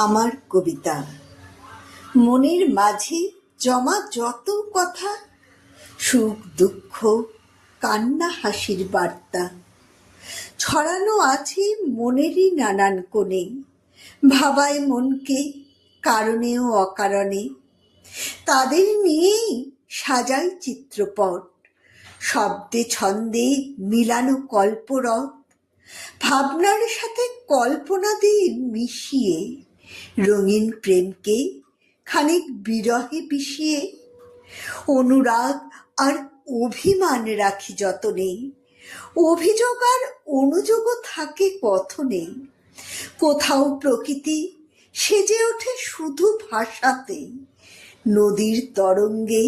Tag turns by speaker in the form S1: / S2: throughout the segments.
S1: আমার কবিতা মনের মাঝে জমা যত কথা, সুখ দুঃখ কান্না হাসির বার্তা ছড়ানো আছে মনেরই নানান কোণে। ভাবায় মনকে কারণে ও অকারণে, তাদের নিয়েই সাজাই চিত্রপট। শব্দে ছন্দে মিলানো কল্পরত, ভাবনার সাথে কল্পনা দিয়ে মিশিয়ে রঙিন প্রেমকে খানিক বিরহে পিষিয়ে। অনুরাগ আর অভিমান রাখি যতনে, অভিযোগ আর অনুযোগও থাকে কথনে। কোথাও প্রকৃতি সেজে ওঠে শুধু ভাষাতে, নদীর তরঙ্গে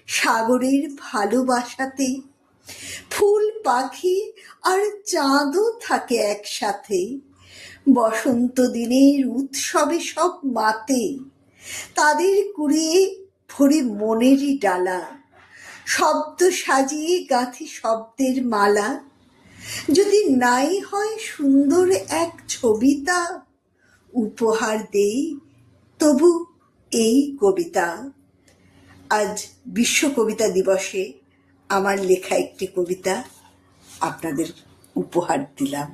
S1: সাগরের ভালোবাসাতে। ফুল পাখি আর চাঁদও থাকে একসাথে, বসন্ত দিনের উৎসবে সব মাতে। তাদের কুড়িয়ে ভরি মনেরই ডালা, শব্দ সাজিয়ে গাঁথি শব্দের মালা। যদি নাই হয় সুন্দর এক ছবিতা, উপহার দেই তবু এই কবিতা। আজ বিশ্ব কবিতা দিবসে আমার লেখা একটি কবিতা আপনাদের উপহার দিলাম।